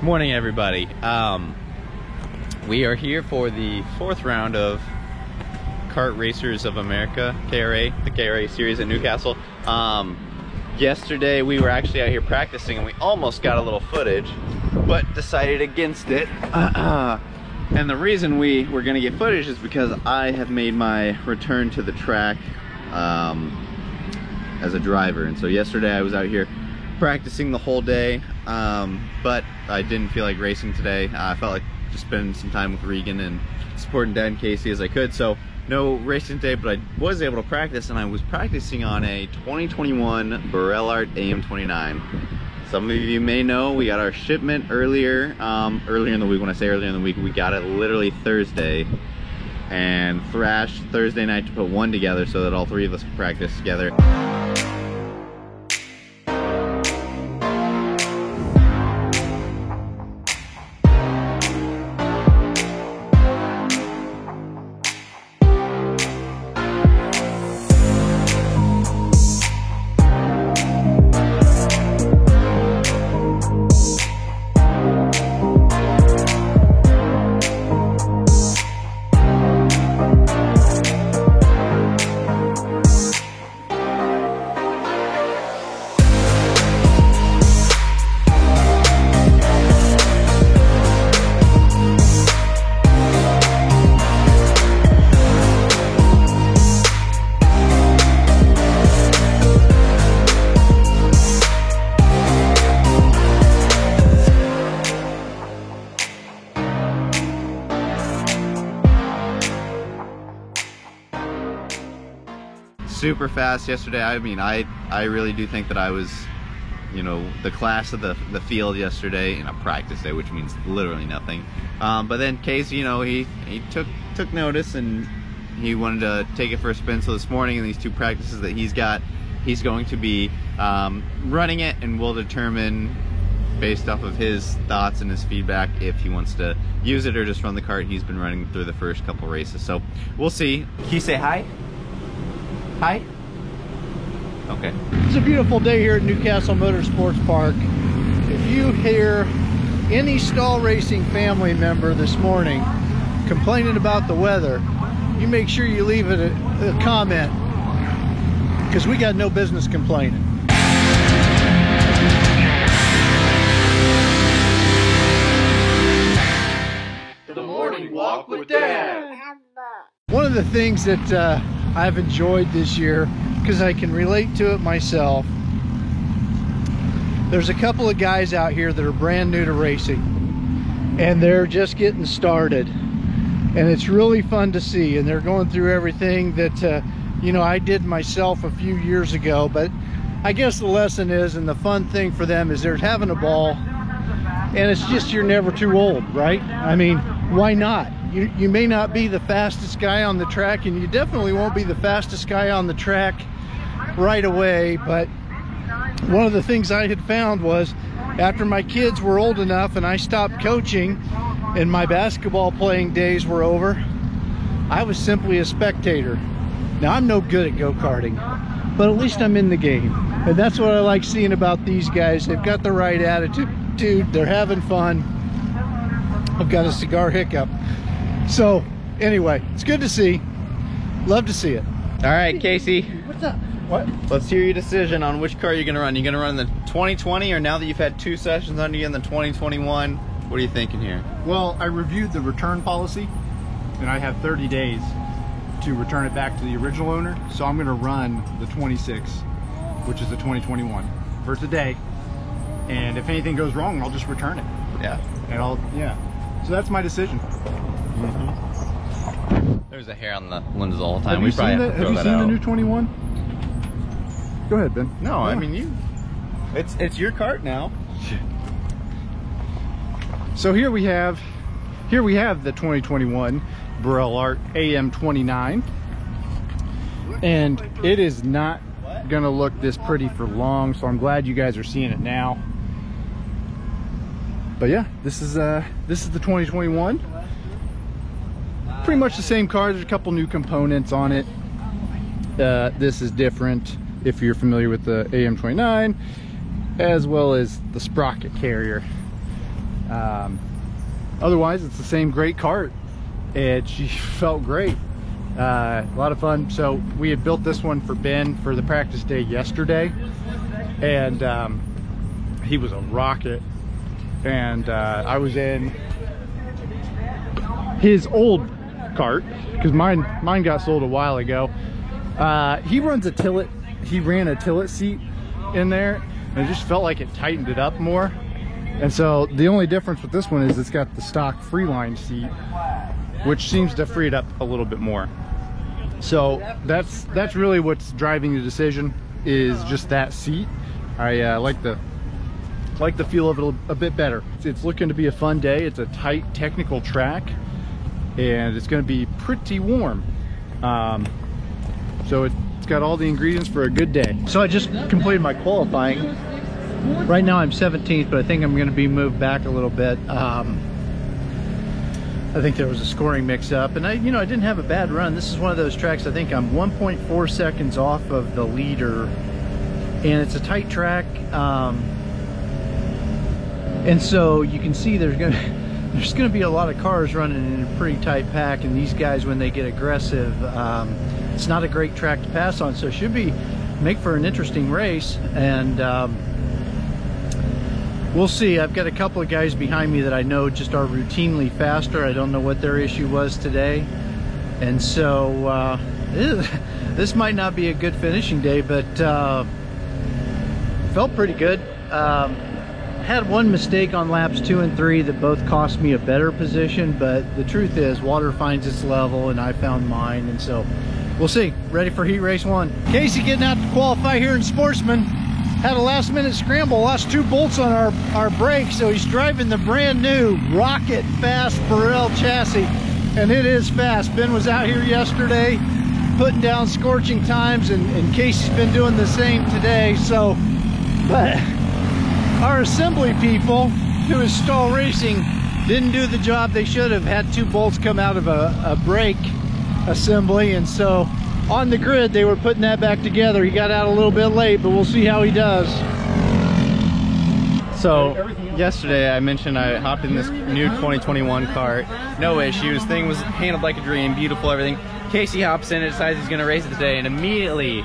Morning, everybody. We are here for the 4th round of Kart Racers of America, KRA, the KRA series at Newcastle. Yesterday we were actually out here practicing and we almost got a little footage, but decided against it. And the reason we were gonna get footage is because I have made my return to the track as a driver. And so yesterday I was out here practicing the whole day, but I didn't feel like racing today. I felt like just spending some time with Regan and supporting Dad and Casey as I could. So no racing today, but I was able to practice, and I was practicing on a 2021 Burrell Art AM29. Some of you may know we got our shipment earlier in the week. When I say earlier in the week, we got it literally Thursday, and thrashed Thursday night to put one together so that all three of us could practice together. Super fast yesterday. I mean, I really do think that I was, you know, the class of the field yesterday in a practice day, which means literally nothing. But then Casey, you know, he took notice and he wanted to take it for a spin. So this morning in these two practices that he's got, he's going to be running it, and we'll determine based off of his thoughts and his feedback if he wants to use it or just run the kart he's been running through the first couple races. So we'll see. Can you say hi? Hi? Okay. It's a beautiful day here at Newcastle Motorsports Park. If you hear any stall racing family member this morning complaining about the weather, you make sure you leave it a comment, because we got no business complaining. The morning walk with Dad. One of the things that I've enjoyed this year, because I can relate to it myself, there's a couple of guys out here that are brand new to racing and they're just getting started, and it's really fun to see, and they're going through everything that you know, I did myself a few years ago. But I guess the lesson is, and the fun thing for them is, they're having a ball, and it's just, you're never too old, right? I mean, why not? You may not be the fastest guy on the track, and you definitely won't be the fastest guy on the track right away. But one of the things I had found was, after my kids were old enough and I stopped coaching and my basketball playing days were over, I was simply a spectator. Now, I'm no good at go-karting, but at least I'm in the game. And that's what I like seeing about these guys. They've got the right attitude, they're having fun. I've got a cigar hiccup. So anyway, it's good to see. Love to see it. All right, Casey. What's up? What? Let's hear your decision on which car you're gonna run. You gonna run the 2020, or now that you've had 2 sessions under you in the 2021, what are you thinking here? Well, I reviewed the return policy, and I have 30 days to return it back to the original owner. So I'm gonna run the 26, which is the 2021 for today. And if anything goes wrong, I'll just return it. Yeah. And so that's my decision. There's a hair on the lenses all the time. Have you seen the new 21? Go ahead, Ben. No, I mean, it's your kart now. So here we have the 2021 Burrell Art AM29, and it is not gonna look this pretty for long, so I'm glad you guys are seeing it now. But yeah, this is the 2021. Pretty much the same car. There's a couple new components on it. This is different if you're familiar with the AM29, as well as the sprocket carrier. Otherwise, it's the same great kart, and she felt great. A lot of fun. So we had built this one for Ben for the practice day yesterday, and he was a rocket. And I was in his old kart because mine got sold a while ago. He runs a Tillet. He ran a Tillet seat in there, and it just felt like it tightened it up more. And so the only difference with this one is it's got the stock Freeline seat, which seems to free it up a little bit more. So that's really what's driving the decision, is just that seat. I like the feel of it a bit better. It's looking to be a fun day. It's a tight technical track, and it's going to be pretty warm. So it's got all the ingredients for a good day. So I just completed my qualifying. Right now I'm 17th, but I think I'm going to be moved back a little bit. I think there was a scoring mix-up, and I didn't have a bad run. This is one of those tracks I think I'm 1.4 seconds off of the leader, and it's a tight track. And so you can see there's gonna be a lot of cars running in a pretty tight pack, and these guys, when they get aggressive, it's not a great track to pass on. So it should make for an interesting race, and we'll see. I've got a couple of guys behind me that I know just are routinely faster. I don't know what their issue was today, and so this might not be a good finishing day, but felt pretty good. Had one mistake on laps 2 and 3 that both cost me a better position, but the truth is water finds its level, and I found mine, and so we'll see. Ready for heat race 1. Casey getting out to qualify here in Sportsman. Had a last minute scramble, lost 2 bolts on our brake, so he's driving the brand new rocket fast Burrell chassis, and it is fast. Ben was out here yesterday putting down scorching times, and Casey's been doing the same today. So, but our assembly people who is Stall Racing didn't do the job they should have. Had 2 bolts come out of a brake assembly, and so on the grid they were putting that back together. He got out a little bit late, but we'll see how he does. So yesterday I mentioned I hopped in this new 2021 kart, no issues, thing was handled like a dream, beautiful, everything. Casey hops in and decides he's gonna race it today, and immediately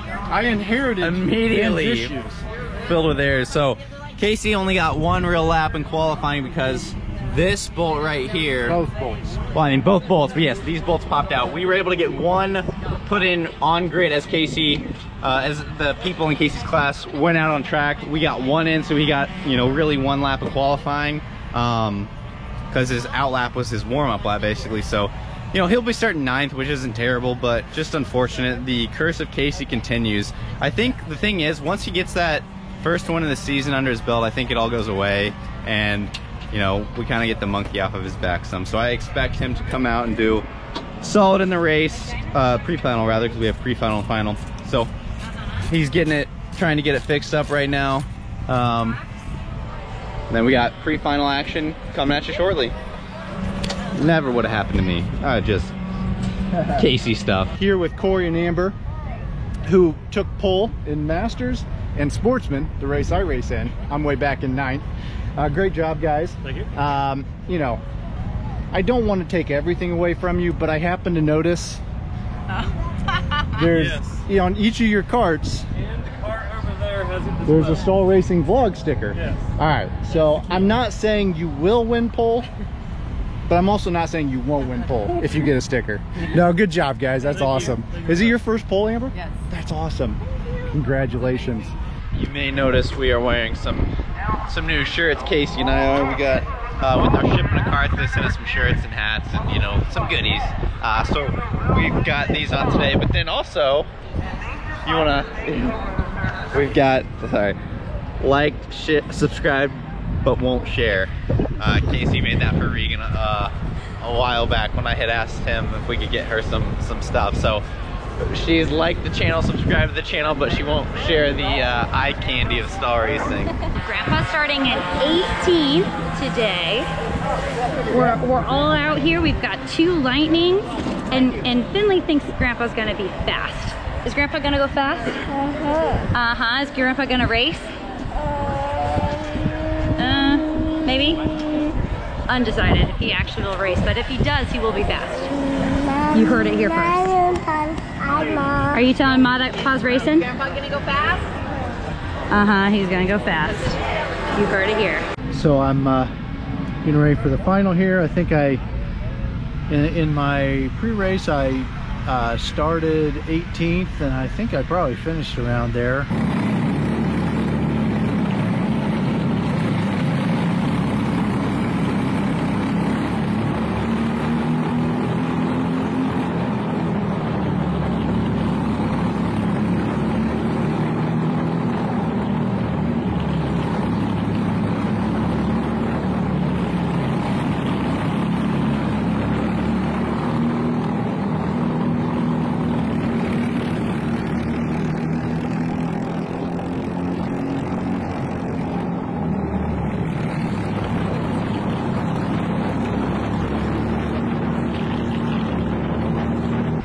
filled with errors. So Casey only got 1 real lap in qualifying because this bolt right here. Both bolts. Well, I mean both bolts, but yes, these bolts popped out. We were able to get 1 put in on grid as Casey, as the people in Casey's class went out on track. We got 1 in, so he got, really 1 lap of qualifying, because his out lap was his warm-up lap basically. So, he'll be starting 9th, which isn't terrible, but just unfortunate. The curse of Casey continues. I think the thing is, once he gets that first one of the season under his belt, I think it all goes away, and we kind of get the monkey off of his back some. So I expect him to come out and do solid in the race, pre-final rather, because we have pre-final and final. So he's trying to get it fixed up right now. Then we got pre-final action coming at you shortly. Never would have happened to me. Just Casey stuff. Here with Corey and Amber, who took pole in Masters and Sportsman, the race I race in. I'm way back in 9th. Great job, guys. Thank you. I don't want to take everything away from you, but I happen to notice there's, on each of your carts, And the cart over there has it as there's well. a Stall Racing vlog sticker. Yes. All right, so I'm not saying you will win pole, but I'm also not saying you won't win pole if you get a sticker. No, good job, guys. That's Thank you. awesome. Thank you Is it very your first pole, Amber? Yes. That's awesome. Congratulations. You may notice we are wearing some new shirts. Casey and I are. We got with our shipment of carts, they sent us some shirts and hats and some goodies. So we've got these on today. But then also, we've got like, subscribe, but won't share. Casey made that for Regan a while back when I had asked him if we could get her some stuff. So she's liked the channel, subscribed to the channel, but she won't share the eye candy of Stall Racing. Grandpa's starting at 18th today. We're all out here. We've got 2 Lightnings, and Finley thinks Grandpa's gonna be fast. Is Grandpa gonna go fast? Is Grandpa gonna race? Maybe? undecided if he actually will race, but if he does, he will be fast. You heard it here first. Are you telling Ma that Pa's racing? Grandpa gonna go fast? Uh-huh, he's gonna go fast. You heard it here. So I'm getting ready for the final here. I think in my pre-race I started 18th, and I think I probably finished around there.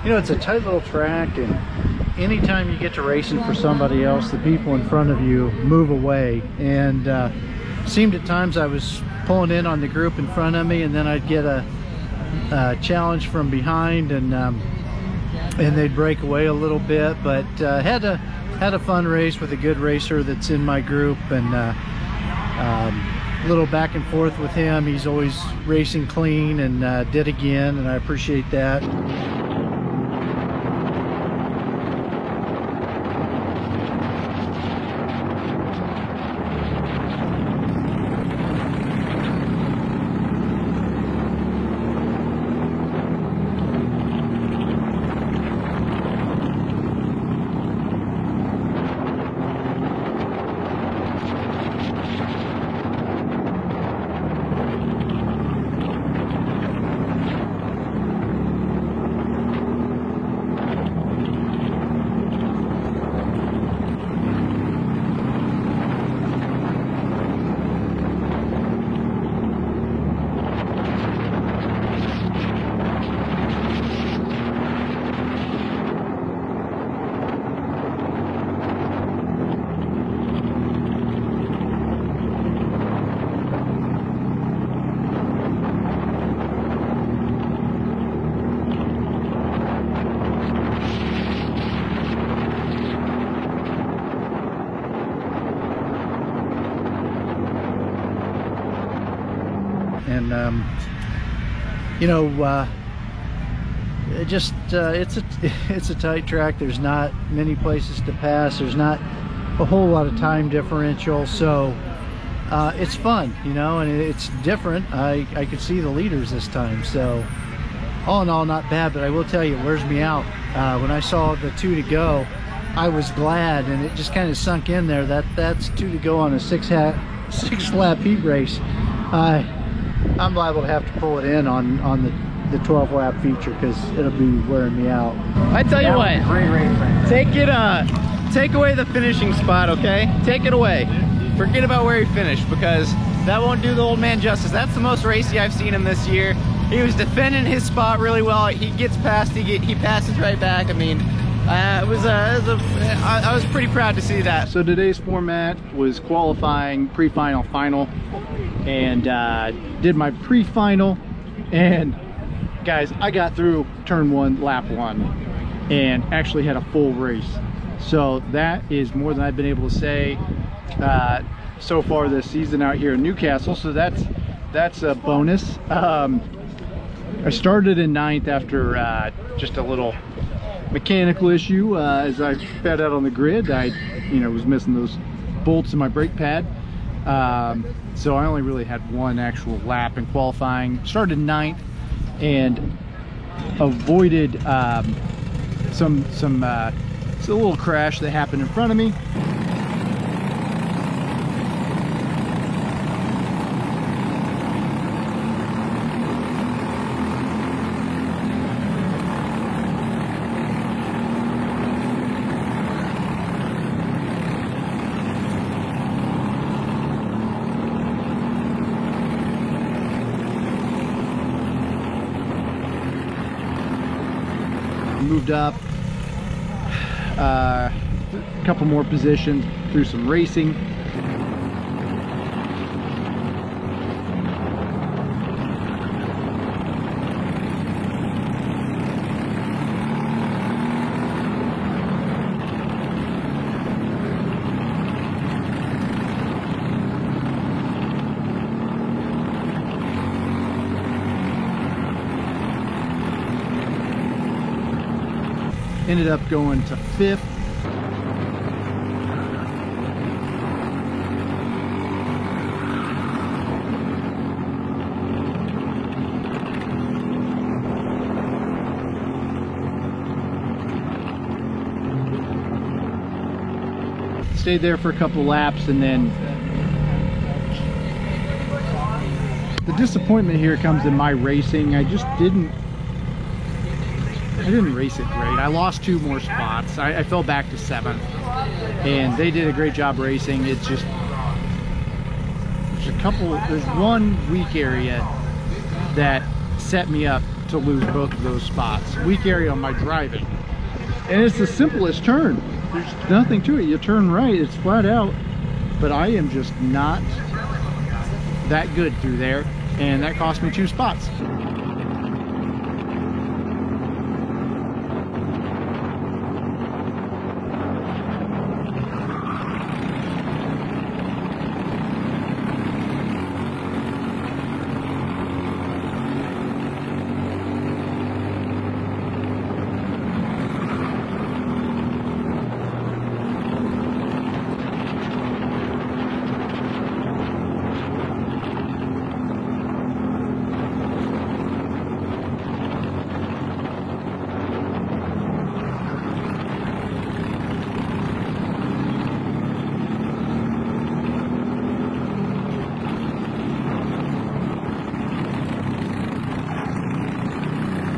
You know, it's a tight little track, and anytime you get to racing for somebody else, the people in front of you move away. And seemed at times I was pulling in on the group in front of me, and then I'd get a challenge from behind, and they'd break away a little bit. But had a fun race with a good racer that's in my group, and a little back and forth with him. He's always racing clean, and did again, and I appreciate that. And you know, it's a tight track. There's not many places to pass. There's not a whole lot of time differential, so it's fun, you know, and it's different. I could see the leaders this time, so all in all, not bad. But I will tell you, it wears me out. When I saw the 2 to go, I was glad, and it just kind of sunk in there that that's 2 to go on a six lap heat race. I'm liable to have to pull it in on the 12 lap feature, because it'll be wearing me out. I tell you what, take away the finishing spot, okay? Take it away. Forget about where he finished, because that won't do the old man justice. That's the most racy I've seen him this year. He was defending his spot really well. He gets past, he passes right back. I mean, I was pretty proud to see that. So today's format was qualifying, pre-final, final, and did my pre-final, and guys, I got through turn 1, lap 1, and actually had a full race. So that is more than I've been able to say so far this season out here in Newcastle, so that's a bonus. I started in 9th after just a little mechanical issue. As I fed out on the grid, I was missing those bolts in my brake pad, so I only really had one actual lap in qualifying. Started 9th and avoided it's a little crash that happened in front of me. Moved up a couple more positions through some racing. Ended up going to 5th. Stayed there for a couple laps, and then the disappointment here comes in my racing. I didn't race it great. I lost 2 more spots. I fell back to 7th, and they did a great job racing. It's just there's one weak area that set me up to lose both of those spots. Weak area on my driving, and it's the simplest turn. There's nothing to it. You turn right, it's flat out, but I am just not that good through there, and that cost me 2 spots.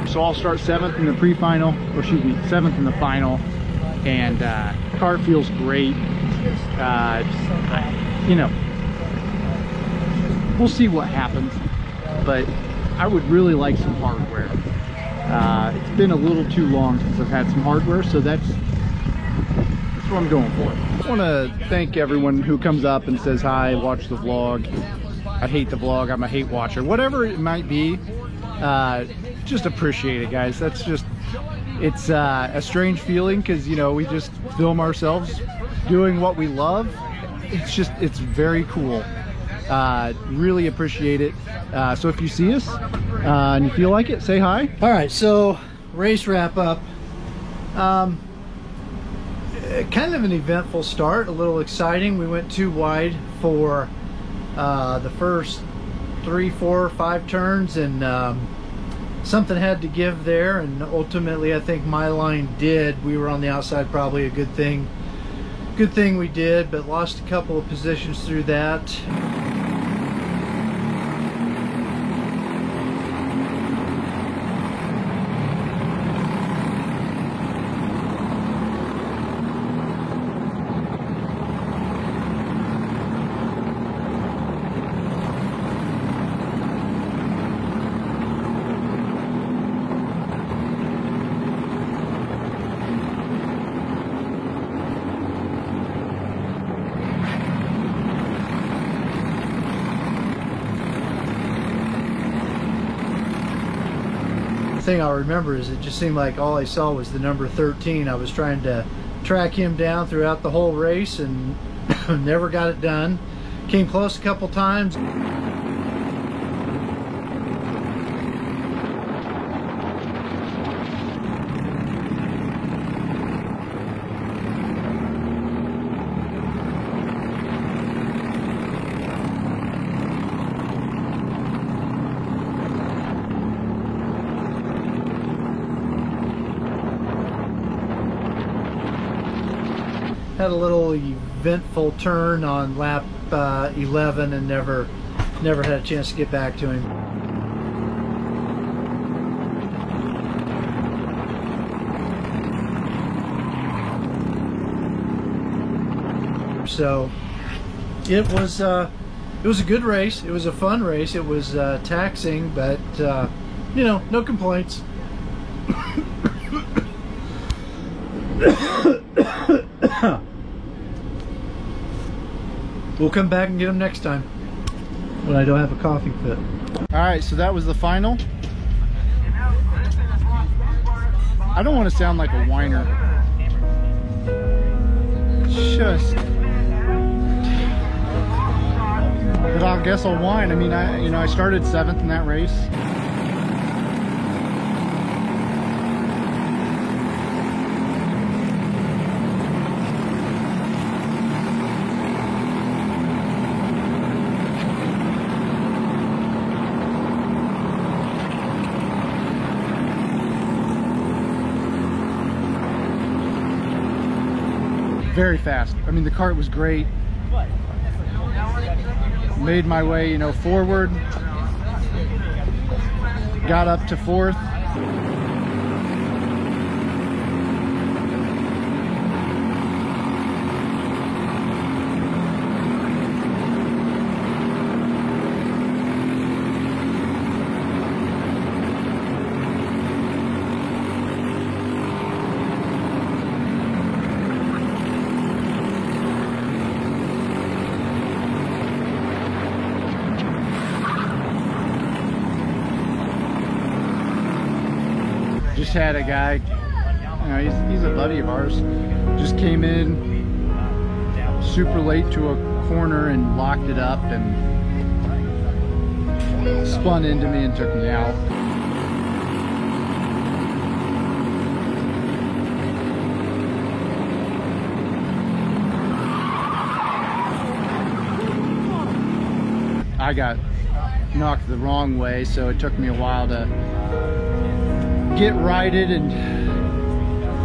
So I'll start 7th in the pre-final, or excuse me, 7th in the final, and car feels great. You know, we'll see what happens, but I would really like some hardware. It's been a little too long since I've had some hardware, so that's what I'm going for. I want to thank everyone who comes up and says hi, watch the vlog. I hate the vlog, I'm a hate watcher, whatever it might be. Just appreciate it, guys. That's just, it's a strange feeling, because you know, we just film ourselves doing what we love. It's very cool. Really appreciate it. So if you see us and you feel like it, say hi. All right, so race wrap up. Kind of an eventful start, a little exciting. We went too wide for the first 3, 4, 5 turns, and something had to give there, and ultimately I think my line did. We were on the outside, probably a good thing we did, but lost a couple of positions through that. Thing I'll remember is it just seemed like all I saw was the number 13. I was trying to track him down throughout the whole race and never got it done. Came close a couple times. Had a little eventful turn on lap 11 and never had a chance to get back to him. So it was a good race. It was a fun race. It was taxing, but you know, no complaints. We'll come back and get them next time when I don't have a coughing fit. All right, so that was the final. I don't want to sound like a whiner. Just, but I guess I'll whine. I mean, I started 7th in that race. very fast. I mean, the kart was great. Made my way, you know, forward. Got up to 4th. Just had a guy, you know, he's a buddy of ours, just came in super late to a corner and locked it up and spun into me and took me out. I got knocked the wrong way, so it took me a while to get righted, and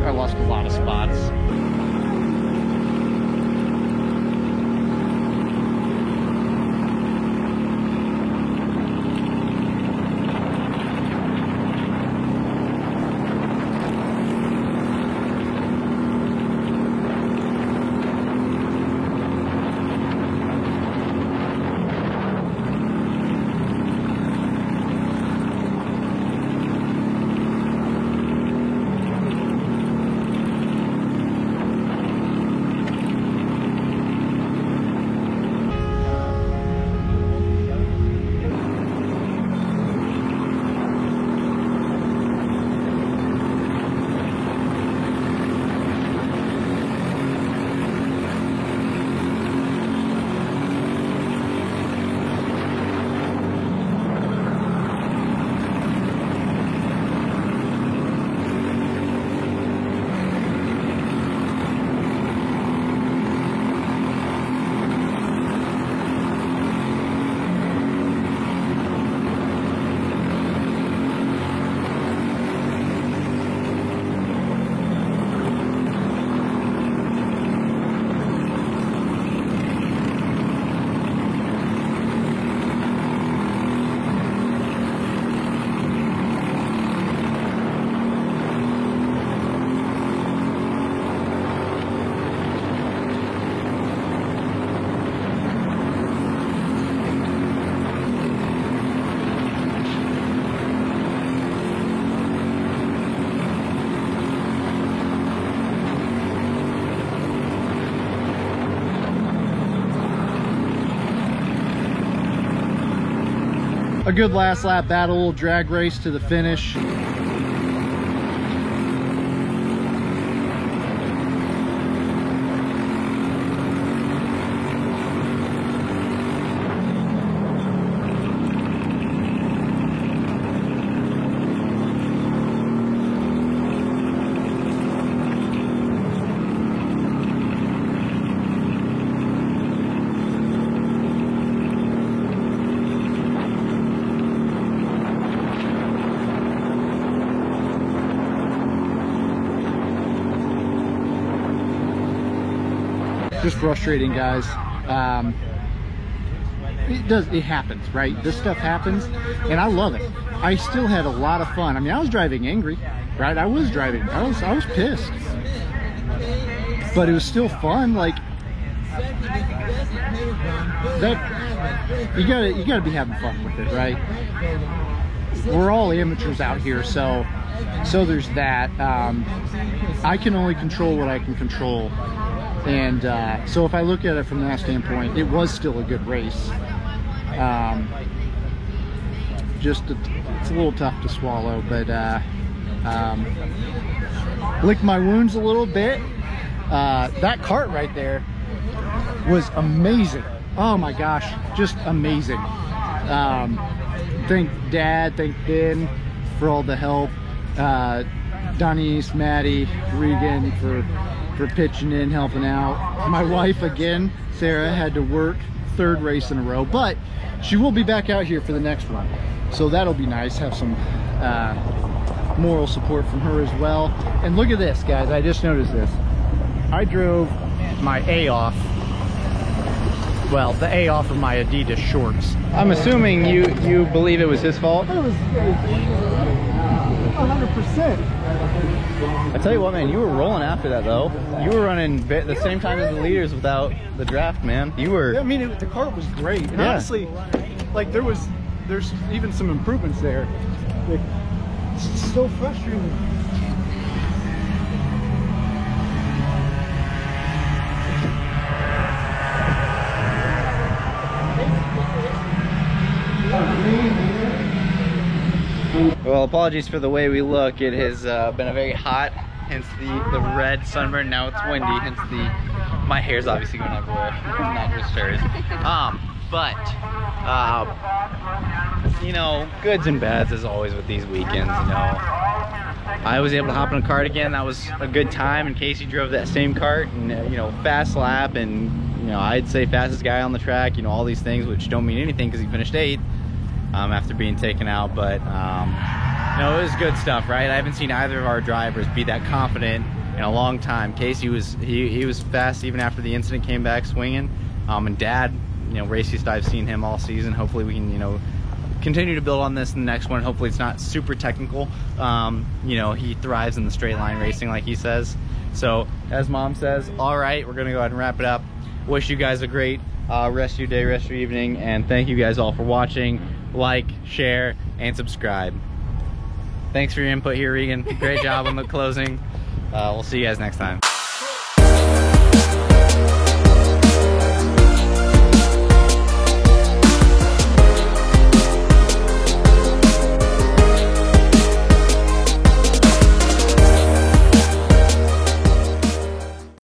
I lost a lot of spots. A good last lap battle, drag race to the finish. Just frustrating, guys. It happens, right? This stuff happens, and I love it. I still had a lot of fun. I mean, I was driving angry, right? I was pissed, but it was still fun. Like that, you gotta be having fun with it, right? We're all amateurs out here, so there's that. I can only control what I can control. And so if I look at it from that standpoint, it was still a good race. It's a little tough to swallow, but licked my wounds a little bit. That kart right there was amazing. Oh my gosh, just amazing. Thank Dad, thank Ben for all the help. Donnie, Maddie, Regan for pitching in, helping out. My wife again, Sarah, had to work 3rd race in a row, but she will be back out here for the next one, so that'll be nice. Have some moral support from her as well. And look at this, guys, I just noticed this. I drove my A off. Well, the A off of my Adidas shorts. I'm assuming you believe it was his fault? It was 100%. I tell you what, man, you were rolling after that though. You were running the same time as the leaders without the draft, man. You were. I mean, the cart was great, and Yeah. honestly, like there's even some improvements there. Like, it's so frustrating. Well, apologies for the way we look. It has been a very hot, hence the red sunburn. Now it's windy, hence my hair's obviously going everywhere, not just hers. You know, goods and bads as always with these weekends, you know. I was able to hop in a cart again. That was a good time, and Casey drove that same cart, and you know, fast lap, and you know, I'd say fastest guy on the track, you know, all these things which don't mean anything because he finished 8th after being taken out. But no, it was good stuff, right? I haven't seen either of our drivers be that confident in a long time. Casey was he was fast even after the incident, came back swinging, and Dad, you know, raciest I've seen him all season. Hopefully we can, you know, continue to build on this in the next one. Hopefully it's not super technical. You know, he thrives in the straight line racing like he says. So as Mom says, all right, we're gonna go ahead and wrap it up. Wish you guys a great rest of your day, rest of your evening, and thank you guys all for watching. Like, share, and subscribe. Thanks for your input here, Regan. Great job on the closing. We'll see you guys next time.